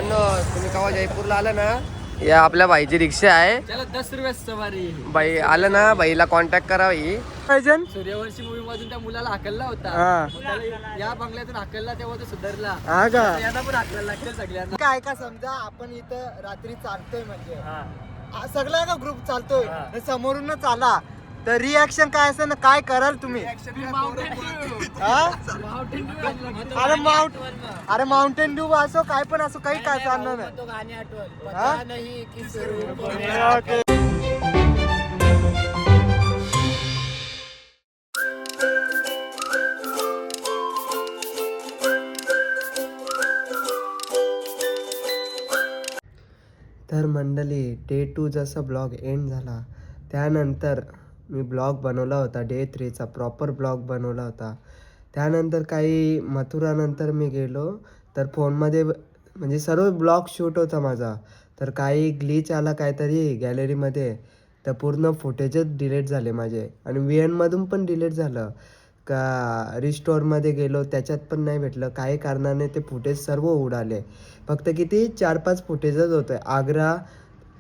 तुम्ही केव्हा जयपूरला आला ना, या आपल्या भाईची रिक्षा आहे. त्याला 10 रुपये सवारी. बाई आलं ना, बाईला कॉन्टॅक्ट करावी. सूर्यवंशी मूवी मधून त्या मुलाला हाकलला होता. या बंगल्यातून हाकलला तेव्हा तो सुधारला. याला पण हाकलायला लागेल सगळ्यांना. काय का समजा आपण इथं रात्री चालतोय म्हणजे सगळा का ग्रुप चालतोय, समोरूनच आला तर रिॲक्शन काय असेल ना, काय कराल तुम्ही? अरे माउंटेन ड्यू असो काय पण असो, काही काय चालणार नाही. तर मंडळी, डे 2 जसा ब्लॉग एंड झाला त्यानंतर मी ब्लॉग बनवला होता. डे 3चा प्रॉपर ब्लॉग बनवला होता. त्यानंतर काही मथुरानंतर मी गेलो तर फोनमध्ये म्हणजे सर्व ब्लॉग शूट होता माझा. तर काही ग्लिच आला काहीतरी गॅलरीमध्ये, तर पूर्ण फुटेजच डिलीट झाले माझे. आणि VNमधून पण डिलीट झालं का, रिस्टोअरमध्ये गेलो त्याच्यात पण नाही भेटलं. काही कारणाने ते फुटेज सर्व उडाले. फक्त किती 4-5 फुटेजच होते.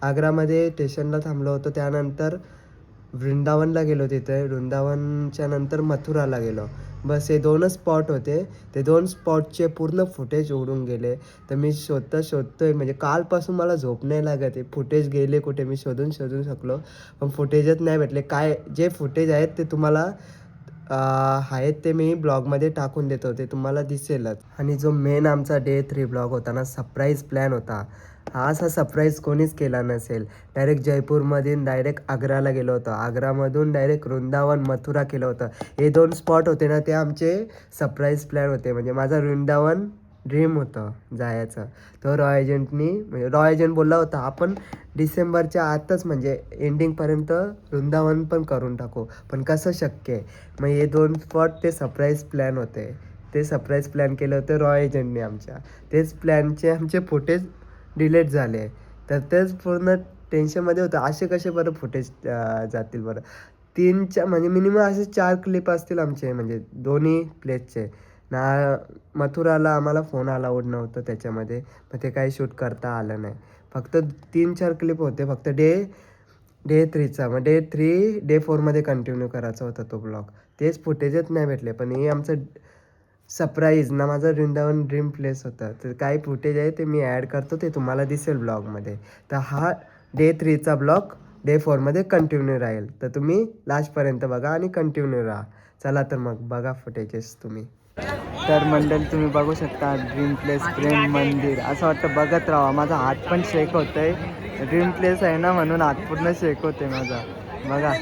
आग्रामध्ये स्टेशनला थांबलो होतो. त्यानंतर वृंदावनला गेलो. तिथे वृंदावनच्या नंतर मथुराला गेलो. बस हे 2च स्पॉट होते. ते 2 स्पॉटचे पूर्ण फुटेज उडून गेले. तर मी शोधतोय म्हणजे कालपासून मला झोप नाही लागत आहे. फुटेज गेले कुठे मी शोधून शकलो, पण फुटेजच नाही भेटले. काय जे फुटेज आहेत ते तुम्हाला आहेत ते मी ब्लॉगमध्ये टाकून देतो, ते तुम्हाला दिसेलच. आणि जो मेन आमचा डे 3 ब्लॉग होता ना, सरप्राईज प्लॅन होता. हा असा सरप्राईज कोणीच केला नसेल. डायरेक्ट जयपूरमधून डायरेक्ट आग्राला गेलो होतो. आग्रामधून डायरेक्ट वृंदावन मथुरा केलं होतं. हे 2 स्पॉट होते ना, ते आमचे सरप्राईज प्लॅन होते. म्हणजे माझा वृंदावन ड्रीम होतं जायचं. तो रॉय एजंट बोलला होता आपण डिसेंबरच्या आतच म्हणजे एंडिंगपर्यंत वृंदावन पण करून टाकू, पण कसं शक्य आहे. मग हे 2 स्पॉट ते सरप्राईज प्लॅन होते. ते सरप्राईज प्लॅन केलं होतं रॉय एजंटने आमच्या. तेच प्लॅनचे आमचे फुटेज डिलीट झाले. तर तेच पूर्ण टेन्शनमध्ये होतं. असे कसे बरं फुटेज जातील बरं. 3 म्हणजे मिनिमम असे 4 क्लिप असतील आमचे, म्हणजे दोन्ही प्लेसचे ना. मथुराला आम्हाला फोन अलाउड नव्हतं त्याच्यामध्ये, मग ते काही शूट करता आलं नाही. फक्त 3-4 क्लिप होते फक्त डे 3चा. मग डे 4मध्ये कंटिन्यू करायचा होता तो ब्लॉग. तेच फुटेजच नाही भेटले. पण हे आमचं सरप्राईज ना, माझं वृंदावन ड्रीम प्लेस होतं. तर काही फुटेज आहे ते मी ॲड करतो, ते तुम्हाला दिसेल ब्लॉगमध्ये. तर हा डे 3चा ब्लॉग डे 4मध्ये कंटिन्यू राहील. तर तुम्ही लास्टपर्यंत बघा आणि कंटिन्यू राहा. चला तर मग बघा फुटेजेस तुम्ही. तर मंडळी तुम्ही बघू शकता ड्रीम प्लेस प्रेम मंदिर. असं वाटतं बघत राहा. माझा हात पण शेक होतोय. ड्रीम प्लेस आहे ना, म्हणून हात पूर्ण शेक होते माझा. बघा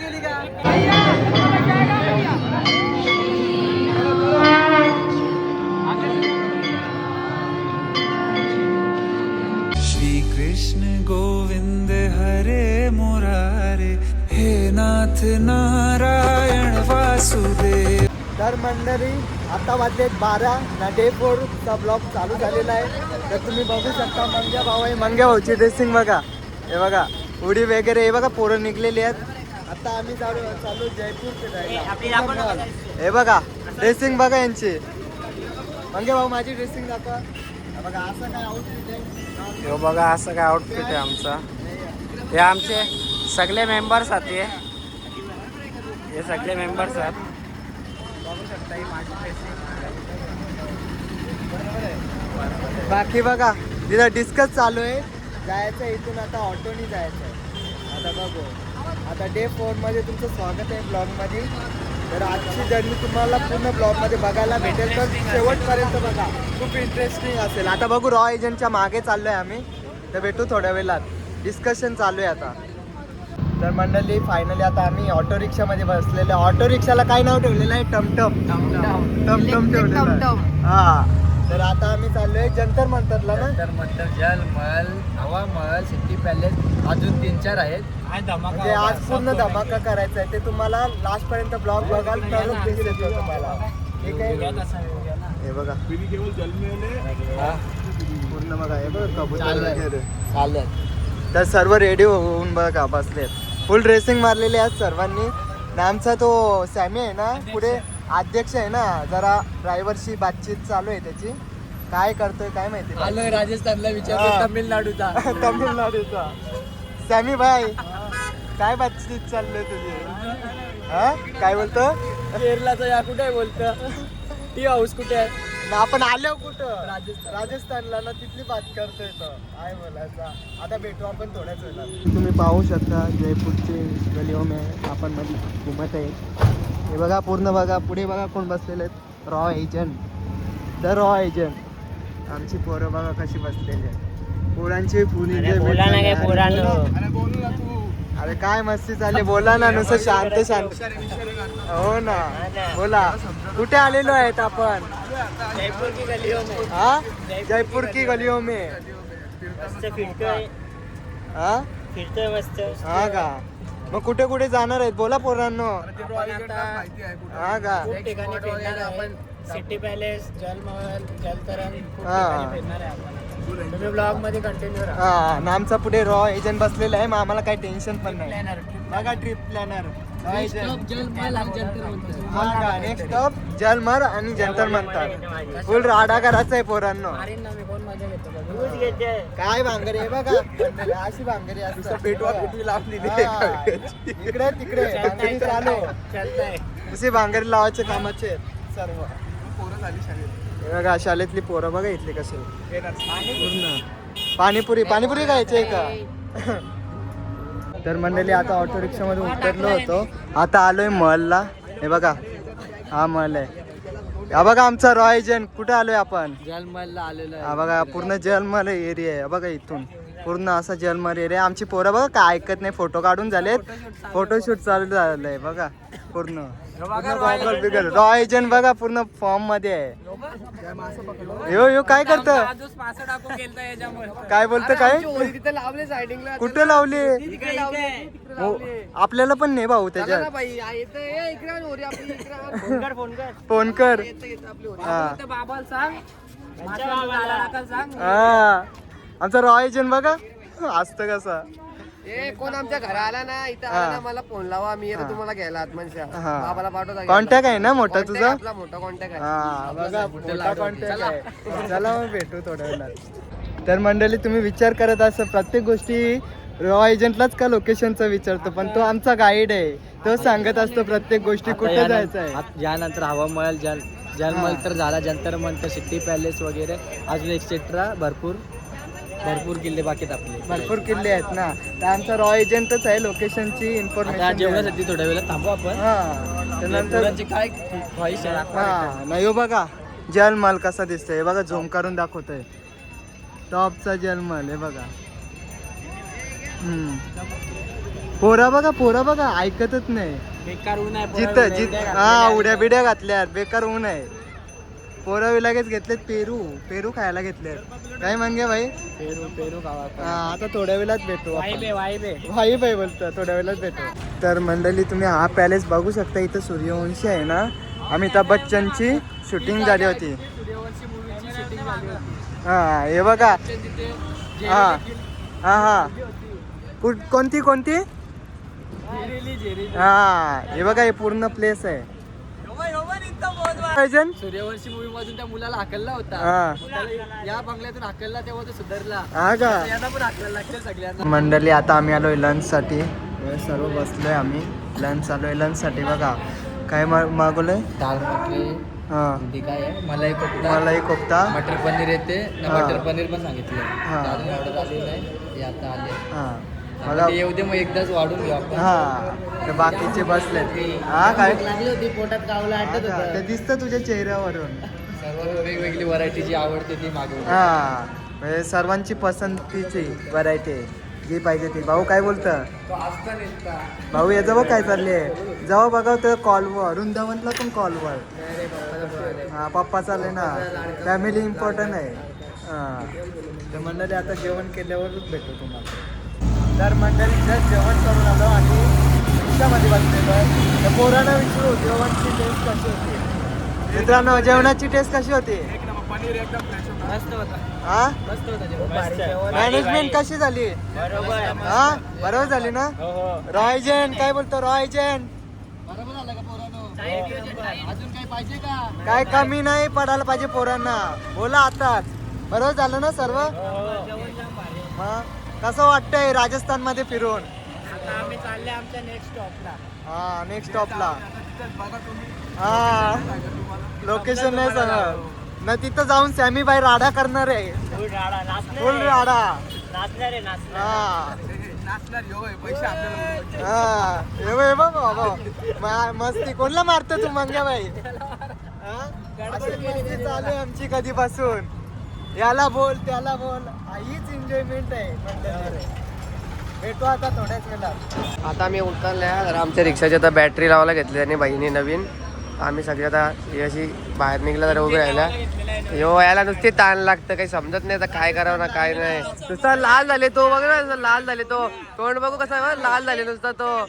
श्री कृष्ण गोविंद हरे मुरारे, हे नाथ नारायण वासुदेव. तर मंडळी आता वाजले 12 ना. डे 4चा ब्लॉग चालू झालेला आहे. तर तुम्ही बघू शकता मंग्या भाऊ आहे. मंग्या भाऊची ड्रेसिंग बघा. हे बघा उडी वगैरे, हे बघा पोरं निघलेली आहेत. आता आम्ही चालू जयपूर जायला. हे बघा ड्रेसिंग बघा यांची. मंग्या भाऊ माझी ड्रेसिंग दाखवा. बघा असं काय आउटफिट आहे. हे बघा असं काय आउटफिट आहे आमचा. हे आमचे सगळे मेंबर्स आहेत. हे सगळे मेंबर्स आहेत. बाकी बघा तिथं डिस्कस चालू आहे. जायचं इथून आता ऑटोनी जायचं आहे. आता बघू. आता डे 4मध्ये तुमचं स्वागत आहे ब्लॉगमध्ये. तर आजची जर्नी तुम्हाला पूर्ण ब्लॉगमध्ये बघायला भेटेल. तर शेवटपर्यंत बघा, खूप इंटरेस्टिंग असेल. आता बघू रॉय एजंटच्या मागे चाललो आहे आम्ही. तर भेटू थोड्या वेळात. डिस्कशन चालू आहे आता. तर मंडळी फायनली आता आम्ही ऑटो रिक्षामध्ये बसलेलो. ऑटो रिक्षाला काय नाव ठेवलेलं आहे? टमटम ठेवलेलं आहे. हा. तर आता आम्ही चाललोय जंतर मंतरला ना. जंतर मंतर, जल महल, हवा महल, सिटी पॅलेस, अजून 3-4 आहेत. म्हणजे आज पूर्ण धमाका करायचा आहे. ते तुम्हाला लास्ट पर्यंत ब्लॉग बघाल तरच दिसेल तुम्हाला. ठीक आहे. हे बघा पूर्ण बघा. हे बघा कबूतर वगैरे चालेल. तर सर्व रेडी होऊन बघा बसलेत. फुल ड्रेसिंग मारलेली आहेत सर्वांनी. आमचा तो सॅमी आहे ना पुढे अध्यक्ष आहे ना, जरा ड्रायव्हरशी बातचीत चालू आहे त्याची. काय करतोय काय माहिती भाई. आलोय राजस्थानला हा. विचार तामिळनाडूचा. तामिळनाडूचा सॅमी भाई काय बातचीत चाललंय तुझी हा काय बोलतो केरलाचा या कुठे बोलतं टी हाऊस कुठे आहे ना आपण आलो कुठं राजस्थान. राजस्थानला ना तिथली बात करतोय तो काय बोलायचा आता भेटू आपण थोड्याच वेळात तुम्ही पाहू शकता जयपूरचे गलियों में आपण मध्ये घुमत आहे हे बघा पूर्ण बघा पुढे बघा कोण बसलेले आहेत raw agent the raw agent आमची पोरं बघा कशी बसलेली आहे पोरांची फुल अरे काय मस्ती चालली बोला ना नुसतं शांत शांत हो ना बोला कुठे आलेलो आहेत आपण जयपूर की गलियों में हा जयपूर की गलियों में मस्त फिरतोय हा मस्त. हा का मग कुठे कुठे जाणार आहेत बोला पोरांनो हा का खूप ठिकाणी फिरणार आपण. सिटी पॅलेस, जलमहल, जलतरण खूप हा. ठिकाणी फिरणार आहे आपण. तुम्ही ब्लॉग मध्ये कंटिन्यू राहा. हा आणि आमचा पुढे रॉ एजंट बसलेला आहे मग आम्हाला काही टेन्शन पण नाही बघा ट्रिप प्लॅनर जलमहल आणि जंतर मंतर. हा का नेक्स्ट स्टॉप जलमर आणि जंतर म्हणतात फुल राडा करायचा आहे पोरांनो मारीन ना मी कोण मजा घेतो बघ. काय भांगरी आहे बघा अशी भांगरी असते इकडे तिकडे भांगरी चालू चलतंय. दुसरी भांगरी लावायचे कामाचे आहेत सर्व हे बघा शाळेतली पोरं बघा इथली कसे पूर्ण पाणीपुरी पाणीपुरी खायची का तर मंडळी आता ऑटो रिक्षा मध्ये उतरलो होतो आता आलोय महलला हे बघा हा महल आहे हा बघा आमचा रॉ एजंट कुठे आलोय आपण जलमहलला आलेलो आहे. हा बघा पूर्ण जलमहल एरिया आहे बघा इथून पूर्ण असा जलमहल एरिया आमची पोरं बघा काय ऐकत नाही फोटो काढून झालेत फोटोशूट चालू झालंय बघा पूर्ण रॉ एजंट बघा पूर्ण फॉर्म मध्ये आहे यो यो काय करत काय बोलतं काय तिथे लावले सायडिंगला. कुठे लावले इकडे लावले. हो, आपल्याला पण नाही भाऊ त्याच्यात फोन कर हा बाबाला सांग माझ्या बाबाला नका सांग. हा आमचा रॉ एजंट बघा असतं कसा कोण आमच्या घरा आला ना इथं आला ना मला फोन लावा मी येतो तुम्हाला घ्यायला आतमनशा. हा. बाबाला पाठवता कॉन्टॅक्ट आहे ना मोठा तुझा आपला मोठा कॉन्टॅक्ट आहे. हा बघा मोठा कॉन्टॅक्ट आहे चला मग भेटू थोड्या वेळात तर मंडळी तुम्ही विचार करत असं प्रत्येक गोष्टी रॉ एजंटलाच का लोकेशनचा विचारतो पण तो आमचा गाईड आहे तो सांगत असतो प्रत्येक गोष्टी कुठे जायचं आहे यानंतर हवामहल जलमहल तर झाला जंतर मंतर सिटी पॅलेस वगैरे अजून एक्सेट्रा भरपूर किल्ले बाकीत आपले भरपूर किल्ले आहेत ना तर आमचा रॉ एजंटच आहे लोकेशनची आता इन्फॉर्मेशन जेवणासाठी थोड्या वेळा थांबू आपण. हा त्यानंतर पोरांची काय ख्वाहिश आहे दाखवा. हा नाही हो बघा जलमहल कसा दिसतोय बघा झूम करून दाखवतोय टॉपचा जलमहल आहे बघा पोरा बघा ऐकतच नाही बेकार ऊन आहे जिथं हा उड्या बिड्या घातल्यात बेकार ऊन आहे पोरं लगेच घेतलेत पेरू खायला घेतलेत काय मांगे भाई पेरू खावा. हा आता थोड्या वेळात भेटू आपण. वाईबे भाई भाई बोलतो थोड्या वेळात भेटू तर मंडळी तुम्ही हा पॅलेस बघू शकता इथं सूर्यवंशी आहे ना अमिताभ बच्चनची शूटिंग झाली होती सूर्यवंशी मूवीची शूटिंग झाली होती. हा हे बघा तिथे हा हा हा कोणती हा हे बघा हे पूर्ण प्लेस आहे सूर्यवंशी मूवी मधून त्या मुलाला हाकलला होता. हा त्याला या बंगल्यातून हाकलला तेव्हा तो सुधारला. हा का यांना पण हाकलायला लागतील सगळ्यांना. मंडळी आता आम्ही आलोय लंचसाठी सर्व बसलोय आम्ही लंच आलोय लंचसाठी बघा काय मागवलंय दाल मखनी हा काय आहे मलाई कोफ्ता मलाई कोफ्ता मटर पनीर येते ना हा. मटर पनीर पण सांगितलं. हा. अजून ऑर्डर आली नाही ते आता आले. हा आता बघा ते येऊ दे मग एकदाच वाढून घेऊ आपण. हा ते बाकीचे बसलेत हा काय लागली होती पोटात गावला आटत हा, होतं. ते दिसतं तुझ्या चेहऱ्यावरून सर्व वेगवेगळी व्हरायटी जी आवडते ती मागवू. हा म्हणजे सर्वांची पसंतीची व्हरायटी जी पाहिजे ती भाऊ काय बोलतं तो असता नेसता. भाऊ याचं बघ काय चालले जेव्हा बघा तर कॉलवर वृंदावनला पण कॉलवर नाही रे, पप्पाचा फोन आले. हा पप्पा चालले ना फॅमिली इम्पॉर्टंट आहे हा तर मंडळी आता जेवण केल्यावरच भेटू तुम्हाला तर मंडळी जस्ट जेवण करून आलो आणि रिक्षामध्ये बसलेलो आहे तर पोरांना विचारू जेवणची टेस्ट कशी होती मित्रांनो जेवणाची टेस्ट कशी होती मस्त होता. हा मस्त होता जेवण. मॅनेजमेंट कशी झाली बरोबर. हा बरोबर झाली ना हो, हो. रॉ एजंट काय बोलतो रॉ एजंट बरोबर आलं का पोरांनो? अजून काही पाहिजे का? काय कमी नाही पडायला पाहिजे पोरांना. बोला आताच. बरोबर झालं ना सर्व? मग कसं वाटतंय राजस्थान मध्ये फिरून? आता आम्ही चालले आमच्या नेक्स्ट स्टॉपला. हा नेक्स्ट स्टॉपला. हा लोकेशन नाही सांगा ना. तिथं जाऊन सॅमी बाई राडा करणार आहे. फुल राडा. हा मस्ती कोणला मारतो तू मंग्या बाई? मस्ती चालू आहे आमची कधीपासून. याला बोल त्याला बोल, हीच एन्जॉयमेंट आहे. भेटू आता थोड्याच वेळात. आता मी उतरल्या तर आमच्या रिक्षाची आता बॅटरी लावायला घेतली त्याने बहिणी नवीन. आम्ही सगळे आता ही अशी बाहेर निघला तर उभे राहिला. यो याला नुसते ताण लागतं, काही समजत नाही आता काय करावं ना काय नाही. नुसता लाल झाले तो, बघ ना लाल झाले तो. तोंड बघू कसा लाल झाले नुसता तो.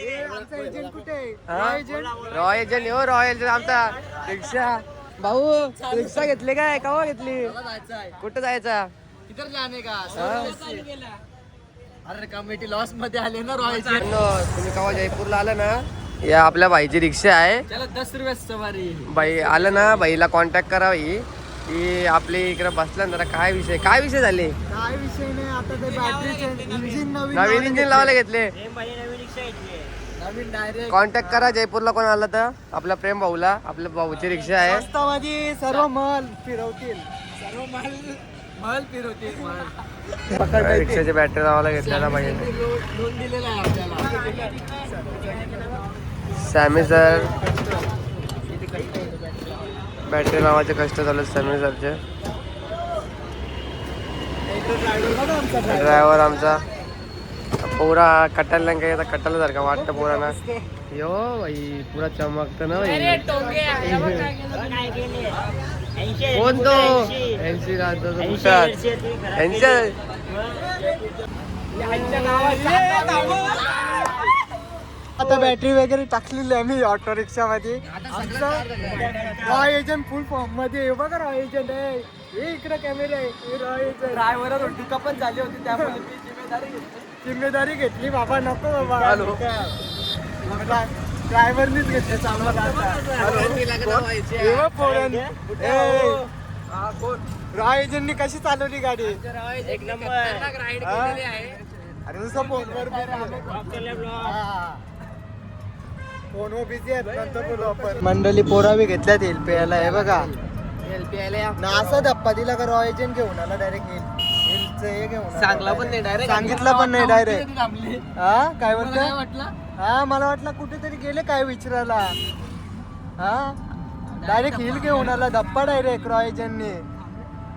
रॉय एजंट हो, रॉय एजंट आमचा रिक्षा. भाऊ रिक्षा घेतली काय? केव्हा घेतली? कुठं जायचा? इतर जाणे का? अरे कमिटी लॉस मध्ये आले ना रॉयल. तुम्ही केव्हा जयपूरला आला ना, या आपल्या बाईची रिक्षा आहे. त्याला 10 रुपये सवारी. बाई आलं ना, बाईला कॉन्टॅक्ट करावी की आपली इकडे बसला ना. काय विषय झाले? काय विषय नाही. आता ते बॅटरीचे इंजिन नवीन इंजिन लावायला घेतले. नवीन डायरेक्ट कॉन्टॅक्ट करा. जयपूरला कोण आला तर आपल्या प्रेम भाऊला. आपल्या भाऊची रिक्षा आहे. स्वस्तामध्ये सर्व महल फिरवतील. सर्व महल फिरवते. रिक्षाची बॅटरी लावायला घेतलेला पाहिजे. लोन दिलेला आहे आपल्याला. सॅमी सर बॅटरी लावायचे कष्ट चालू आहेत सॅमी सरचे. ड्रायव्हर आमचा पुरा कटायला काही आता कटायला सारखा वाटतं पोरांना. यो भाई पुरा चमकतं ना भाई. कोण तो 80 आता बॅटरी वगैरे टाकलेली आहे मी ऑटो रिक्षा मध्ये. रॉय एजंट फुल फॉर्म मध्ये आहे. बघा रॉय एजंट आहे. हे इकडे कॅमेरा आहे. रॉय एजंट ड्रायव्हर दुका पण झाली होती त्यामुळे ती जिम्मेदारी घेतली. बाबा नको बाबा. ड्रायव्हरनीच घेतले चालवायला. रॉय एजंटनी कशी चालवली गाडी? एक नंबर राईड केलेली आहे. अरे नुसतं फोनवर फोनवर बिझी आहेत. नंतर बोलू आपण. मंडळी पोरावी घेतल्यात येईल प्यायला. हे बघा ना असा धप्पा दिला का रॉय एजंट घेऊन आला डायरेक्ट. हे घेऊन सांगला पण नाही डायरेक्ट. सांगितलं पण नाही डायरेक्ट. हा काय काय म्हणतो? वाटलं? हा मला वाटलं कुठेतरी गेले काय विचारायला. हा डायरेक्ट हिल घेऊन आला धप्पा डायरेक्ट रॉय एजंटनी.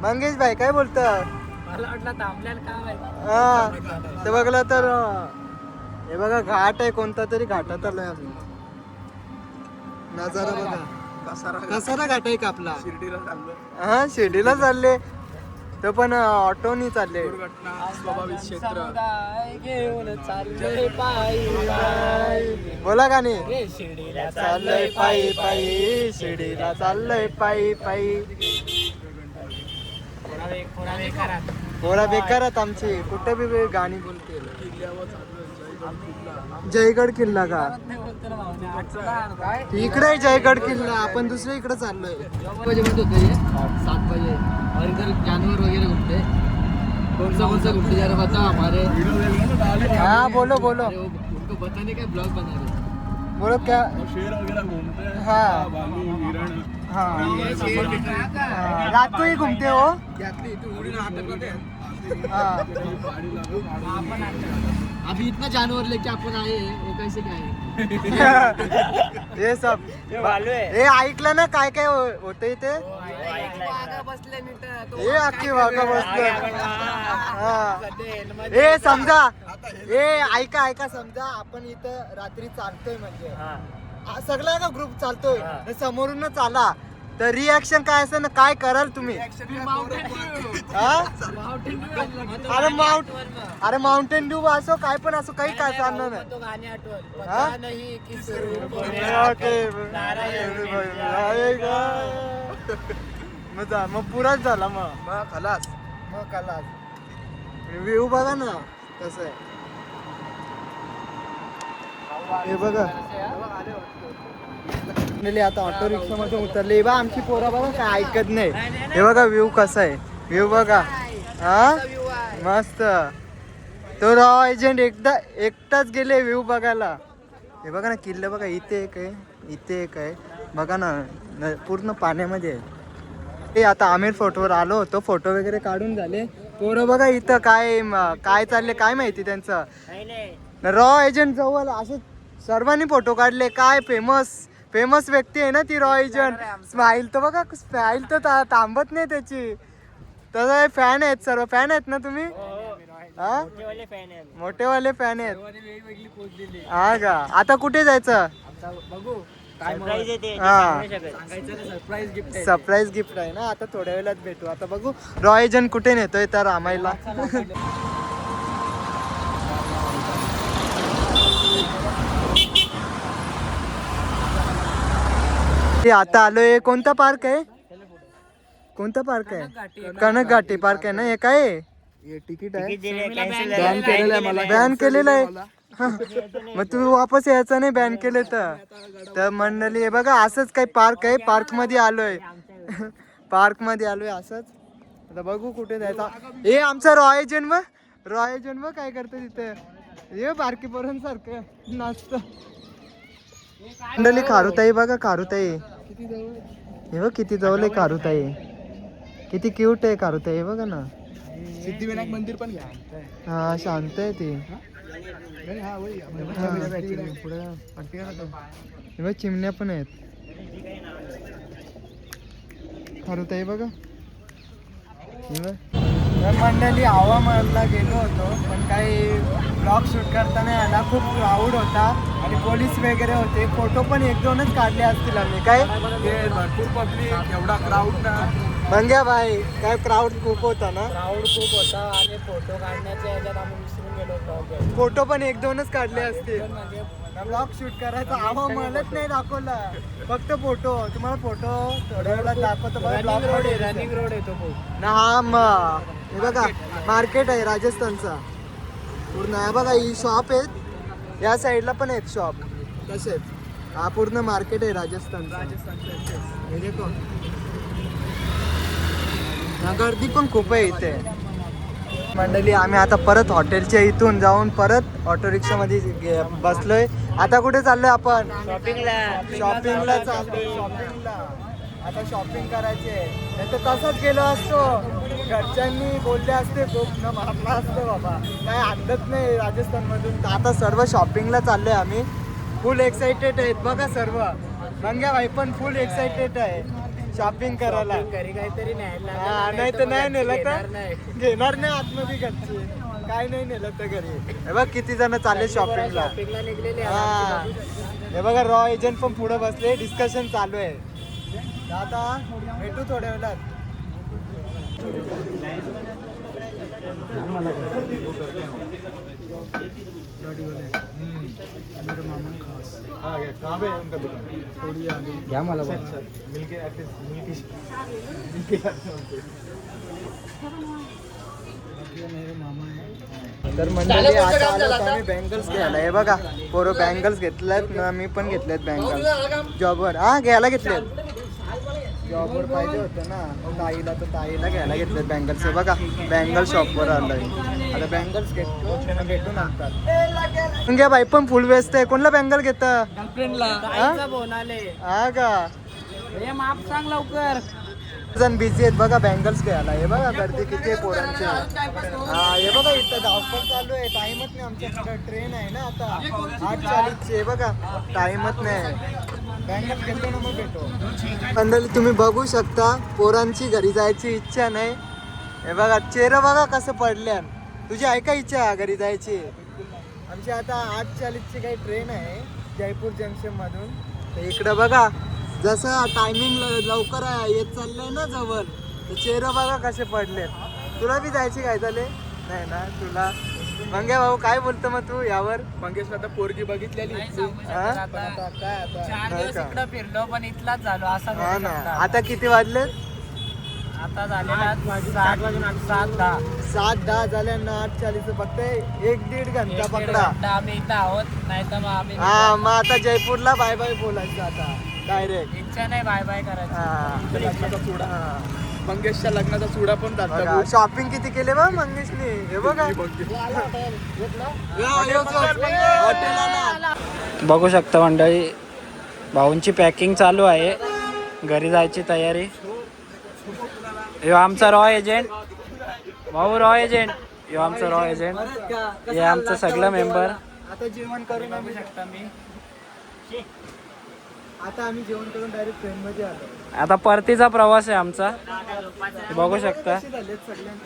मंगेश भाई काय बोलत? मला वाटलं थांबल्याला काय माहिती. हा ते बघलं तर हे बघा घाट आहे. कोणता तरी घाटात आलोय आपण. नजारा बघा कसारा घाट आहे का आपला? हा शिर्डीला चालले तो पण ऑटोनी चालले. बोला का नाही? चाललंय पायी पायी शिर्डीला चाललंय पायी पायी. पोरा बेकारात आमची. कुठे बी गाणी बोलते. जयगड किल्ला का? इकडे आहे जयगड किल्ला. आपण दुसऱ्या इकडे चाललोय. 7 बजे होते 7 बजे. और इधर जानवर वगैरह घूमते. कौन सा घूमते जा रहे बताओ हमारे. हाँ बोलो बोलो. अरे उनको बताने का ब्लॉग बना रहे. बोलो क्या? शेर वगैरह घूमते हैं. हाँ भालू हिरण. हाँ रात को ही घूमते हो. हाँ अभी इतना जानवर लेके अपन आए हैं, वो कैसे क्या है? हे सब हे ऐकलं ना काय काय होते ते. हे अख्खी वाघा बसले. हे समजा हे ऐका समजा आपण इथं रात्री चालतोय म्हणजे सगळा का ग्रुप चालतोय समोरून चाला तर रिॲक्शन काय असेल ना काय कराल तुम्ही? अरे माउंटेन ड्यू असो काय पण असो काही काय चालणार नाही. मग पुराच झाला. मग खलास. व्ह्यू बघा ना कसं आहे. हे बघा आता ऑटो रिक्षा मध्ये उतरले बा आमची पोरा बघा काय ऐकत नाही. हे बघा व्ह्यू कसा आहे, व्ह्यू बघा हा मस्त. तो रॉ एजंट एकटाच गेले व्ह्यू बघायला. हे बघा ना किल्ला बघा, इथे एक आहे इथे एक आहे बघा ना, पूर्ण पाण्यामध्ये आहे. ते आता आमिर फोटोवर आलो होतो, फोटो वगैरे काढून झाले. पोरं बघा इथं काय चालले काय माहिती त्यांचं. रॉ एजंट जवळ असे सर्वांनी फोटो काढले. काय फेमस व्यक्ती आहे ना ती रॉ एजंट. स्माईल तर बघा, स्माईल तर थांबत नाही त्याची. तसं फॅन आहेत, सर्व फॅन आहेत ना तुम्ही? हा मोठेवाले फॅन आहेत. वेगवेगळी पोस्ट दिली. हा का, आता कुठे जायचं? बघू हा सरप्राईज गिफ्ट आहे. सरप्राईज गिफ्ट आहे ना, आता थोड्या वेळात भेटू. आता बघू रॉ एजंट कुठे नेतोय तर आम्हाला. आता आलोय. कोणता पार्क आहे? कोणता पार्क आहे? कनक घाटी पार्क आहे ना. हे काय आहे? तिकीट आहे बॅन केलेलं आहे मला. बॅन केलेलं आहे. मग तू वापस यायचं नाही बॅन केले तर मंडळी. हे बघा असंच काही पार्क आहे, पार्क मध्ये आलोय. पार्क मध्ये आलोय असंच. आता बघू कुठे जायचा. हे आमचा रॉ एजंट काय करतो तिथे. हे बारकी पोरांसारखं नाचत. मंडळी खारुताई बघा, खारुताई हे बघ किती जवळ आहे. खारुताई किती क्यूट आहे खारुताई. हे बघा ना, सिद्धिविनायक मंदिर पण घ्या. हा शांत आहे ती. चिमण्या पण आहेत. खारुताई बघा. मंडळी हवामानला गेलो होतो, पण काही ब्लॉग शूट करता नाही आला. खूप क्राऊड होता आणि पोलीस वगैरे होते. फोटो पण 1-2च काढले असतील आम्ही. काय भरपूर पब्लिक, एवढा क्राऊड ना. मंग्या भाई, काय क्राऊड खूप होता ना. क्राऊड खूप होता आणि फोटो काढण्याच्या याच्यात आम्ही विसरून गेलो होतो. फोटो पण 1-2च काढले असतील. म्हणजे ब्लॉग शूट करायचा हवामानच नाही दाखवला, फक्त फोटो. तुम्हाला फोटो थोड्या वेळात दाखवतो बघा. ब्लॉग मध्ये रनिंग रोड येतो खूप ना. हा हे बघा मार्केट आहे राजस्थानचा पूर्ण. हे बघा ही शॉप आहेत, या साईडला पण आहेत शॉप तसेच. हा पूर्ण मार्केट आहे राजस्थानचा. हे देखो गर्दी पण खूप आहे इथे. मंडळी आम्ही आता परत हॉटेलच्या इथून जाऊन परत ऑटो रिक्षा मध्ये बसलोय. आता कुठे चाललोय आपण? शॉपिंगला चाललोय. शॉपिंगला आता शॉपिंग करायची आहे. नाही तर तसंच गेलो असतो, घरच्यांनी बोलले असते खूप न मारला असतो बाबा. काय आणत नाही राजस्थान मधून. आता सर्व शॉपिंगला चाललोय आम्ही. फुल एक्साइटेड आहेत बघा सर्व. मंग्या भाई पण फुल एक्साइटेड आहे शॉपिंग करायला. घरी काहीतरी न्यायला. नाही तर नाही नेलं तर घेणार नाही आतमध्ये घरची. काय नाही नेलं तर घरी. हे बघ किती जण चालले शॉपिंगला. शॉपिंगला निघलेले हा हे बघा रॉ एजंट पण पुढे बसले, डिस्कशन चालू आहे. आता भेटू थोड्या वेळात. घ्या मला तर मंडळी आता आलो आम्ही बँगल्स घ्यायला. हे बघा पोरं बँगल्स घेतल्यात ना, मी पण घेतल्यात बँगल्स जॉबवर. हा घ्यायला घेतलेत. जॉबवर पाहिजे होतं ना ताईला, तर ताईला घ्यायला घेतलेत बँगल्स. हे बघा बँगल शॉपवर आलोय. आता बँगल्स भेटून आणतात. घ्या बाई पण फुल व्यस्त आहे. कोणला बँगल घेत? गर्लफ्रेंडला फोन आले. हा का, हे माप सांग लवकर. जण बिझी आहेत बघा बँगल्स घ्यायला. हे बघा गर्दी किती आहे पोरांची. हा हे बघा इथं धावपळ चालू आहे. टाइमच नाही आमच्या. ट्रेन आहे ना आता 8:40ची. हे बघा टाइमच नाही. बँगल्स घेतो ना मग भेटो. मंडळी तुम्ही बघू शकता पोरांची घरी जायची इच्छा नाही. हे बघा चेहरा बघा कसं पडल्या. तुझी आहे का इच्छा घरी जायची? आमची आता 8:40ची काही ट्रेन आहे जयपूर जंक्शन मधून. तर इकडं बघा जसं टायमिंग लवकर येत चाललंय ना जवळ, तर चेहरा बघा कसे पडले. तुला बी जायची काय झाले? नाही ना तुला. मंगे भाऊ काय बोलतो मग तू यावर? मंगेशला आता पोरगी बघितलेली. हा? 4 दिवस इकडं फिरलो पण इथलाच झालो. असा हा ना. आता किती वाजले? आता झालेला 7:10 झाल्यानं 8:40 फक्त 1-1.5 घंटा पकडा. आम्ही इथं आहोत नाही तर मग आम्ही हा मग आता जयपूरला बाय बाय बोलायचं आता डायरेक्ट. इच्छा नाही बाय बाय करायची. लग्नाचा चुडा मंगेशच्या लग्नाचा चुडा पण जातो. शॉपिंग किती केले बा मंगेशने हे बघा. बघू शकता मंडळी, भाऊंची पॅकिंग चालू आहे, घरी जायची तयारी. ह्यो आमचा रॉ एजंट भाऊ, रॉ एजंट ह्यो आमचा रॉ एजंट, हे आमचं सगळं मेंबर. आता जेवण करून आम्ही जेवण करून डायरेक्ट ट्रेन मध्ये आलो. आता परतीचा प्रवास आहे आमचा, हे बघू शकता.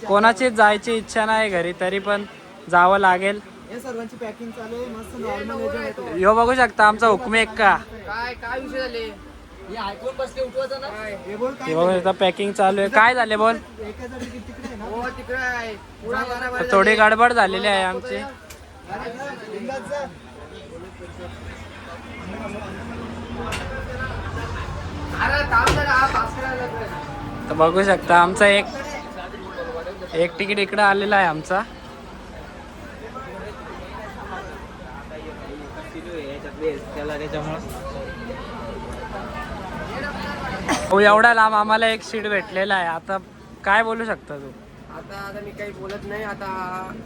कोणाचीच जायची इच्छा नाही घरी, तरी पण जावं लागेल. हे सर्वांची पॅकिंग चालू आहे. मस्त नॉर्मल ह्यो बघू शकता आमचा हुकमे एक्का. काय विषय झाले हे ऐकून बसले उठवायचं ना. हे बोल हे बघू शकता पॅकिंग चालू आहे. काय झाले बोल? एकाचा तिकीट तिकडे आहे ना. हो तिकडे आहे. पुढा बरोबर थोडी गडबड झालेली आहे आमची. तर बघू शकता आमचा एक तिकीट इकडं आलेला आहे आमचा. हो, एवढा लांब आम्हाला एक सीट भेटलेला आहे. आता काय बोलू शकता तू? आता मी काही बोलत नाही. आता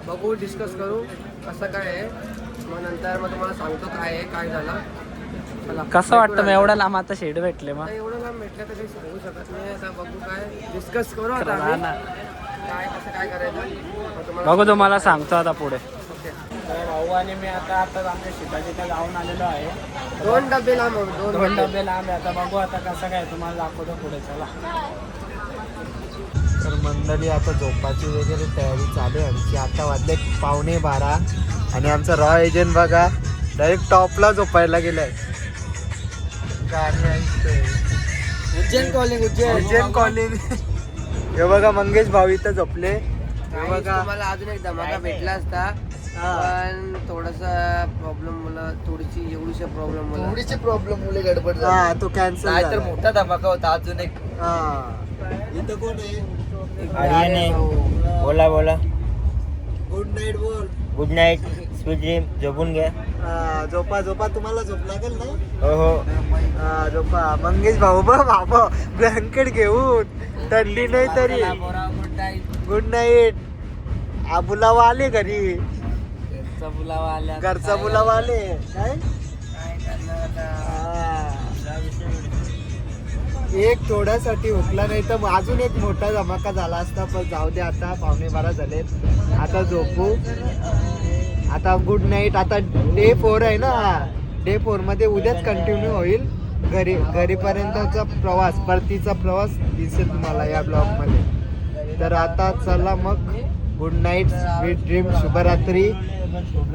बघू, डिस्कस करू कसं काय आहे, मग नंतर मग तुम्हाला सांगतो काय आहे काय झालं. चला, कसं वाटतं मग एवढा लांब आता सीट भेटले मग? आता एवढं लांब भेटलं तर काही सांगू शकत नाही. आता बघू काय डिस्कस करू आता हा आम्ही. ना. काय कसं काय करायचं मग तुम्हाला बघू, तुम्हाला सांगतो आता पुढे. ओके. भाऊ आणि मी आता आमच्या शेताच्या जाऊन आलेलो आहे. 2 डबे लांब आहे, 2 डबे लांब आहे. आता बघू आता कसं काय, तुम्हाला दाखवतो पुढे. चला. तर मंडळी आता झोपाची वगैरे तयारी चालू आहे आमची. आता वाजले 11:15 आणि आमचा रॉ एजंट बघा डायरेक्ट टॉपला झोपायला गेलाय. गाणी ऐकतोय. Ujjain calling, Ujjain calling. हे बघा मंगेश भाऊ इथं झोपले. हे बघा तुम्हाला अजून एक धमाका भेटला असता, पण थोडासा प्रॉब्लेम मला, थोडीशी एवढीशी प्रॉब्लेम मुले गडबड हा तो कॅन्सल नाही तर मोठा धमाका होता अजून एक. इथं कोण नाही. बोला बोला. गुड नाईट बोल. Good night, sweet dream. झोपून घ्या. झोपा झोपा, तुम्हाला झोप लागेल ना. हो हो. झोपा. मंगेश भाऊ बाबा ब्लँकेट घेऊन, थंडी नाही तरी. Good night. बुलावा आले घरी, घरचा बुलावा आले. काय एक थोड्यासाठी हुकला, नाही तर अजून एक मोठा धमाका झाला असता. पण जाऊ दे, आता 11:15 झालेत. आता झोपू. आता गुड नाईट. आता डे 4 आहे ना. डे 4 मध्ये उद्याच कंटिन्यू होईल. घरीपर्यंतचा प्रवास, परतीचा प्रवास दिसेल तुम्हाला या ब्लॉग मध्ये. तर आता चला मग, गुड नाईट, स्वीट ड्रीम, शुभरात्री.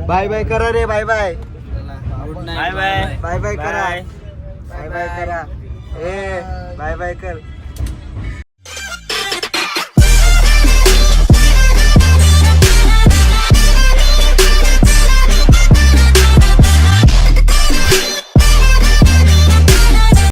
बाय बाय करा रे. Bye bye. Good night. Bye bye. Bye bye करा. बाय बाय करा. ए बाय बाय कर.